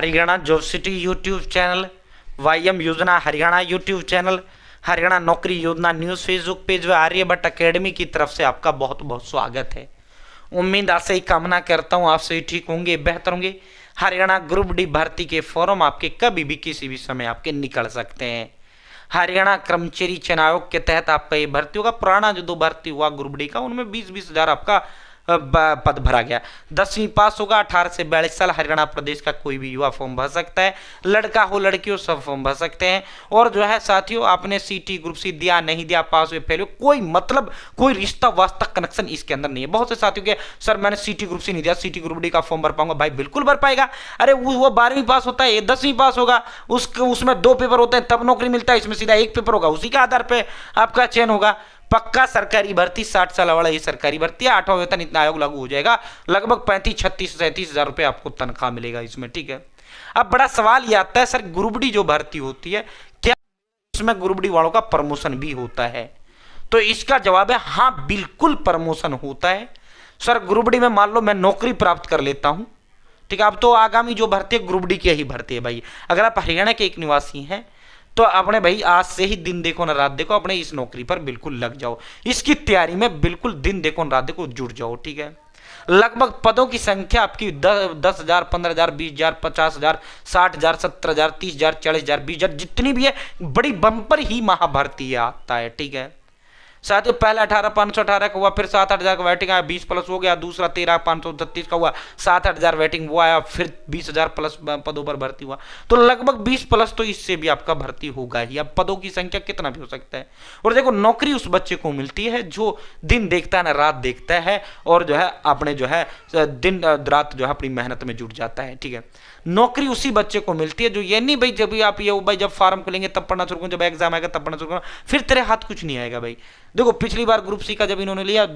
Haryana job city YouTube channel, YM योजना Haryana YouTube channel, Haryana नौकरी योजना न्यूज़ फेसबुक पेज व आर्यभट्ट अकेडमी की तरफ से आपका बहुत बहुत स्वागत है। उम्मीद आपसे ही कामना करता हूँ आप सही ठीक होंगे, बेहतर होंगे। हरियाणा ग्रुप डी भर्ती के फॉर्म आपके कभी भी किसी भी समय आपके निकल सकते हैं। हरियाणा कर्मचारी चयन आयोग के तहत आपका ये भर्ती होगा। पुराना जो 2 भर्ती हुआ ग्रुप डी का, उनमें 20-20 हज़ार आपका पद भरा गया। 10वीं पास होगा, 18 से 42 साल, हरियाणा प्रदेश का कोई भी युवा फॉर्म भर सकता है। लड़का हो लड़की हो सब फॉर्म भर सकते हैं। और जो है साथियों, आपने सीटी ग्रुप सी दिया नहीं दिया, पास हुए फेल हुए, कोई मतलब कोई रिश्ता वास्ता कनेक्शन इसके अंदर नहीं है। बहुत से साथियों के सर मैंने सीटी ग्रुप सी नहीं दिया, सीटी ग्रुप डी का फॉर्म भर पाऊंगा। भाई बिल्कुल भर पाएगा। अरे वो 12वीं पास होता है, 10वीं पास होगा, उसमें 2 पेपर होते हैं तब नौकरी मिलता है। इसमें सीधा 1 पेपर होगा, उसी के आधार पर आपका चयन होगा। पक्का सरकारी भर्ती, 60 साल वाला ये सरकारी भर्ती है। 8वां वेतन इतना आयोग लागू हो जाएगा, लगभग 35, 36, 37 हज़ार रुपये आपको तनख्वाह मिलेगा इसमें। ठीक है, अब बड़ा सवाल ये आता है, सर ग्रुप डी जो भर्ती होती है क्या इसमें ग्रुप डी वालों का प्रमोशन भी होता है? तो इसका जवाब है हाँ, बिल्कुल प्रमोशन होता है। सर ग्रुप डी में मान लो मैं नौकरी प्राप्त कर लेता हूं, ठीक है, अब तो आगामी जो भर्ती है ग्रुप डी की ही भर्ती है भाई। अगर आप हरियाणा के एक निवासी हैं तो अपने भाई आज से ही दिन देखो ना रात देखो, अपने इस नौकरी पर बिल्कुल लग जाओ, इसकी तैयारी में बिल्कुल दिन देखो ना रात देखो जुड़ जाओ। ठीक है, लगभग पदों की संख्या आपकी 10,000, 15,000, 20,000, 50,000, 60,000, 70,000, 30,000, 40,000, 20,000, जितनी भी है बड़ी बम्पर ही महाभर्ती आता है। ठीक है, साथ ही पहला 18,518 का हुआ, फिर 7-8 हज़ार का वेटिंग आया, 20 प्लस हो गया। दूसरा 13,533 का हुआ, 7-8 हज़ार वेटिंग वो आया, फिर 20,000 प्लस पदों पर भर्ती हुआ। तो लगभग 20 प्लस तो इससे भी आपका भर्ती होगा ही। अब पदों की संख्या कितना भी हो सकता है। और देखो नौकरी उस बच्चे को मिलती है जो दिन देखता है ना रात देखता है, और जो है अपने जो है दिन रात जो है अपनी मेहनत में जुट जाता है। ठीक है, नौकरी उसी बच्चे को मिलती है जो ये नहीं भाई जब आप ये भाई जब फॉर्म खुलेंगे तब पढ़ना शुरू करो, जब एग्जाम आएगा तब पढ़ना शुरू करो, फिर तेरे हाथ कुछ नहीं आएगा भाई। देखो पिछली बार ग्रुप सी का जब इन्होंने लिया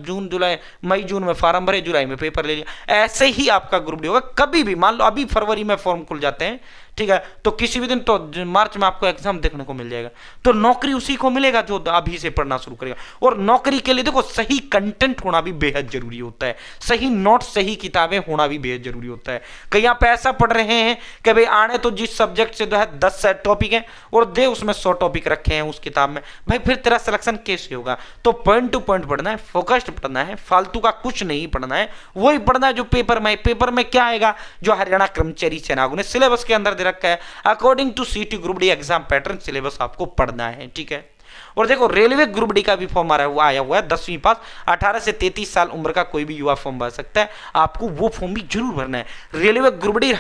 मई जून में फॉर्म भरे, जुलाई में पेपर ले लिया, ऐसे ही आपका ग्रुप डी होगा। कभी भी मान लो अभी फरवरी में फॉर्म खुल जाते हैं, ठीक है, तो किसी भी दिन तो मार्च में आपको एग्जाम देखने को मिल जाएगा। तो नौकरी उसी को मिलेगा जो अभी से पढ़ना शुरू करेगा। और नौकरी के लिए देखो सही कंटेंट होना भी बेहद जरूरी होता है, सही नोट्स सही किताबें होना भी बेहद जरूरी होता है। कहीं आप ऐसा पढ़ रहे हैं कि भाई आने तो जिस सब्जेक्ट से जो है 10 टॉपिक है और दे उसमें 100 टॉपिक रखे हैं उस किताब में, भाई फिर तेरा सिलेक्शन कैसे होगा? तो पॉइंट टू पॉइंट पढ़ना है, फोकस्ड पढ़ना है, फालतू का कुछ नहीं पढ़ना है। वही पढ़ना है जो पेपर में क्या आएगा, जो हरियाणा कर्मचारी चयन आयोग ने सिलेबस के अंदर दे रखा है। अकॉर्डिंग टू सीटी group D exam pattern syllabus आपको पढ़ना है। ठीक है, और देखो रेलवे ग्रुप डी का भी फॉर्म आया हुआ है। 10वीं पास 18 से 33 साल उम्र का कोई भी युवा फॉर्म भर सकता है। आपको वो फॉर्म भी जरूर भरना है। रेलवे ग्रुप डी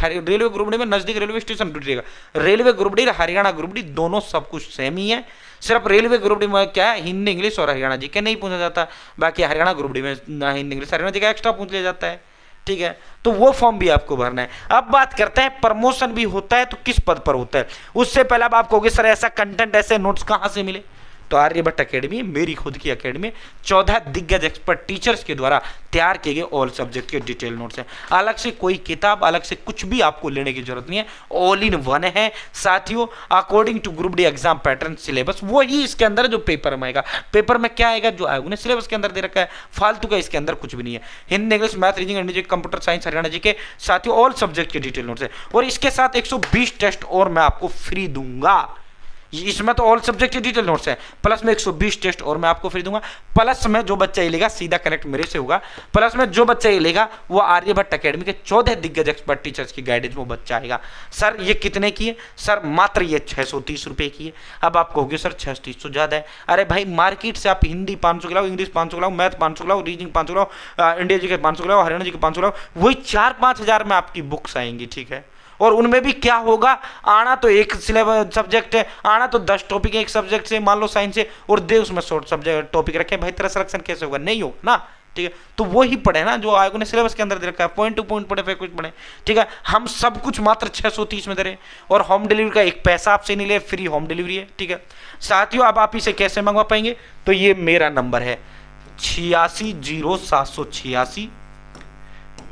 में नजदीक रेलवे स्टेशन ढूंढिएगा। Railway group D Haryana group D दोनों सब कुछ सेम ही है। सिर्फ रेलवे ग्रुप डी में क्या है, हिंदी इंग्लिश और हरियाणा जी के नहीं पूछा जाता। बाकी हरियाणा ग्रुप डी में हिंदी इंग्लिश हरियाणा जी का एक्स्ट्रा पूछ लिया जाता है। ठीक है, तो वो फॉर्म भी आपको भरना है। अब बात करते हैं प्रमोशन भी होता है तो किस पद पर होता है। उससे पहले अब आप कहोगे सर ऐसा कंटेंट ऐसे नोट्स कहां से मिले? तो आर्यभट्ट अकेडमी मेरी खुद की अकेडमी 14 दिग्गज एक्सपर्ट टीचर्स के द्वारा तैयार किए गए ऑल सब्जेक्ट के डिटेल नोट्स हैं। अलग से कोई किताब अलग से कुछ भी आपको लेने की जरूरत नहीं है, ऑल इन वन है साथियों। According to group D exam pattern syllabus वही इसके अंदर जो पेपर में आएगा। पेपर में क्या आएगा जो आयोग ने सिलेबस के अंदर दे रखा है, फालतू का इसके अंदर कुछ भी नहीं है। Hindi English math reasoning English computer science Haryana G K साथियों ऑल सब्जेक्ट के डिटेल नोट्स है। और इसके साथ 120 टेस्ट और मैं आपको फ्री दूंगा। इसमें तो ऑल सब्जेक्ट के डिटेल नोट्स है, प्लस में 120 टेस्ट और मैं आपको फ्री दूंगा। प्लस में जो बच्चा ये लेगा सीधा कनेक्ट मेरे से होगा। प्लस में जो बच्चा ये लेगा वो आर्यभट्ट अकेडमी के 14 दिग्गज एक्सपर्ट टीचर्स की गाइडेंस वो बच्चा आएगा। सर ये कितने की है? सर मात्र ये 630 रुपए की है। अब आप कहोगे सर 630 तो ज्यादा है। अरे भाई मार्केट से आप हिंदी 500 के लाओ, इंग्लिश 500 के लाओ, मैथ 500 के लाओ, रीजनिंग 500 के लाओ, इंडिया जी के 500 के लाओ, हरियाणा जी के 500 के लाओ, वही 4-5 हज़ार में आपकी बुक्स आएंगी। ठीक है, और उनमें भी क्या होगा, आना तो एक सिलेबस सब्जेक्ट है, आना तो 10 टॉपिक है एक सब्जेक्ट से, मान लो साइंस से, और दे उसमें शॉर्ट सब्जेक्ट टॉपिक रखे। भाई तेरा सिलेक्शन कैसे होगा? नहीं होगा ना। ठीक है, तो वो ही पढ़े ना जो आयोग ने सिलेबस के अंदर दे रखा है, पॉइंट टू पॉइंट पढ़े फिर कुछ पढ़े। ठीक है, हम सब कुछ मात्र 630 में दे रहे, और होम डिलीवरी का एक पैसा आपसे नहीं ले, फ्री होम डिलीवरी है। ठीक है साथियों, अब आप इसे कैसे मंगवा पाएंगे? तो ये मेरा नंबर है 860786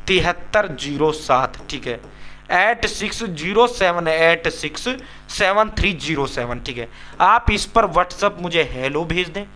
7307। ठीक है, 8607867307। ठीक है, आप इस पर व्हाट्सअप मुझे हेलो भेज दें,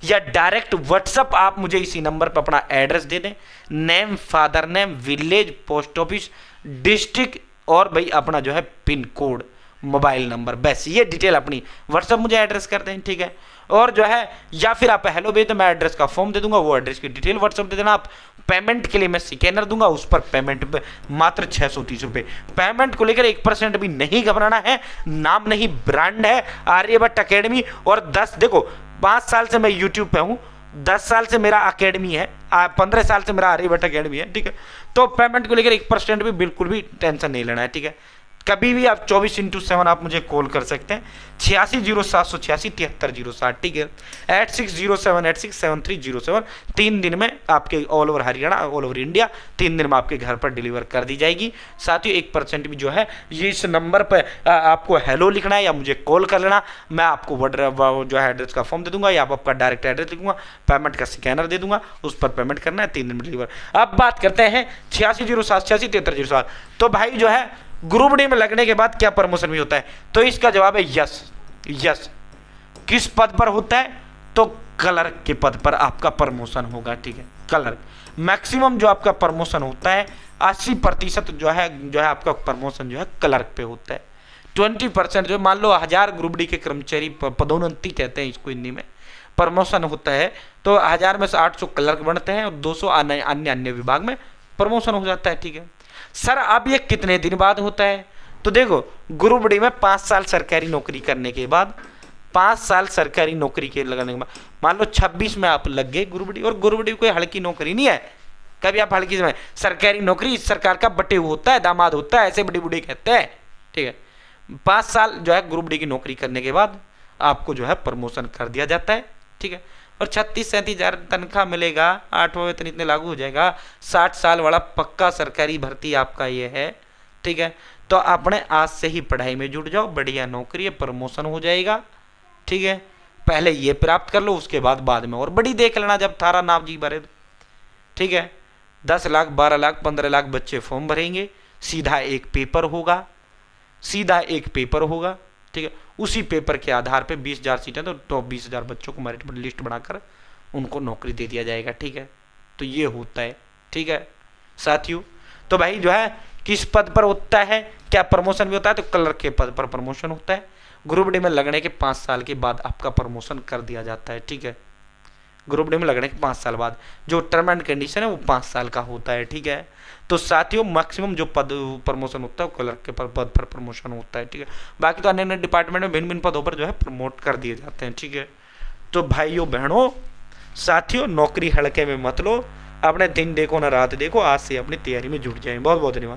या डायरेक्ट व्हाट्सअप आप मुझे इसी नंबर पर अपना एड्रेस दे दें, name, father name, village, post office, district और भाई अपना जो है पिन कोड, मोबाइल नंबर, बस ये डिटेल अपनी व्हाट्सअप मुझे एड्रेस कर दें, ठीक है। और जो है या फिर आप हेलो भेज दो, मैं एड्रेस का फॉर्म दे दूंगा, वो एड्रेस की डिटेल व्हाट्सअप दे देना आप। पेमेंट के लिए मैं स्कैनर दूंगा, उस पर पेमेंट पे मात्र 630 रुपये। पेमेंट को लेकर 1% भी नहीं घबराना है। नाम नहीं, ब्रांड है आर्यभट्ट अकेडमी। और 10 देखो 5 साल से मैं यूट्यूब पे हूँ, 10 साल से मेरा अकेडमी है, 15 साल से मेरा आर्यभट्ट अकेडमी है, ठीक है। तो पेमेंट को लेकर 1% भी बिल्कुल भी टेंशन नहीं लेना है, ठीक है। कभी भी आप 24/7 आप मुझे कॉल कर सकते हैं, 860786 7307, ठीक है। 8607867307। 3 दिन में आपके all over Haryana, all over India 3 दिन में आपके घर पर डिलीवर कर दी जाएगी। साथ ही 1% भी जो है ये इस नंबर पर आपको हेलो लिखना है या मुझे कॉल कर लेना, मैं आपको जो है एड्रेस का फॉर्म दे दूंगा या आपका डायरेक्ट एड्रेस लिखूंगा, पेमेंट का स्कैनर दे दूंगा, उस पर पेमेंट करना है, 3 दिन में डिलीवर। अब बात करते हैं 8607867307। तो भाई जो है ग्रुप डी में लगने के बाद क्या प्रमोशन भी होता है, तो इसका जवाब है यस। यस किस पद पर होता है, तो क्लर्क के पद पर आपका प्रमोशन होगा, ठीक है। क्लर्क मैक्सिमम जो आपका प्रमोशन होता है 80% जो है आपका प्रमोशन जो है क्लर्क पे होता है। 20% जो मान लो 1000 ग्रुप डी के कर्मचारी पदोन्नति कहते हैं इसको हिंदी में, प्रमोशन होता है, तो 1000 में से 800 क्लर्क बनते हैं और 200 अन्य विभाग में प्रमोशन हो जाता है, ठीक है। सर अब ये कितने दिन बाद होता है, तो देखो ग्रुप डी में 5 साल सरकारी नौकरी करने के बाद, 5 साल सरकारी नौकरी के लगाने के बाद, मान लो 26 में आप लग गए ग्रुप डी, और ग्रुप डी कोई हल्की नौकरी नहीं है, कभी आप हल्की में सरकारी नौकरी इस सरकार का बटे होता है, दामाद होता है, ऐसे बड़ी बुढ़ी कहते हैं, ठीक है। 5 साल जो है ग्रुप डी की नौकरी करने के बाद आपको जो है प्रमोशन कर दिया जाता है, ठीक है। और 36-37 हज़ार तनख्वाह मिलेगा, 8वां वेतन इतने लागू हो जाएगा। 60 साल वाला पक्का सरकारी भर्ती आपका ये है, ठीक है। तो अपने आज से ही पढ़ाई में जुट जाओ, बढ़िया नौकरी है, प्रमोशन हो जाएगा, ठीक है। पहले ये प्राप्त कर लो, उसके बाद में और बड़ी देख लेना जब थारा नाम जी भरे, ठीक है। 10 लाख 12 लाख 15 लाख बच्चे फॉर्म भरेंगे, सीधा एक पेपर होगा, ठीक है। उसी पेपर के आधार पे 20,000 सीटें, तो टॉप 20,000 बच्चों को मेरिट लिस्ट बनाकर उनको नौकरी दे दिया जाएगा, ठीक है। तो ये होता है, ठीक है साथियों। तो भाई जो है किस पद पर होता है, क्या प्रमोशन भी होता है, तो क्लर्क के पद पर प्रमोशन होता है। ग्रुप डी में लगने के 5 साल के बाद आपका प्रमोशन कर दिया जाता है, ठीक है। ग्रुप डी में लगने के 5 साल बाद जो टर्म एंड कंडीशन है वो 5 साल का होता है, ठीक है। तो साथियों मैक्सिमम जो पद प्रमोशन होता है वो क्लर्क के पद पर प्रमोशन होता है, ठीक है। बाकी तो अन्य डिपार्टमेंट में भिन्न भिन्न पदों पर जो है प्रमोट कर दिए जाते हैं, ठीक है। तो भाइयों बहनों साथियों, नौकरी हल्के में मत लो, अपने दिन देखो ना रात देखो, आज से अपनी तैयारी में जुट जाए। बहुत बहुत धन्यवाद।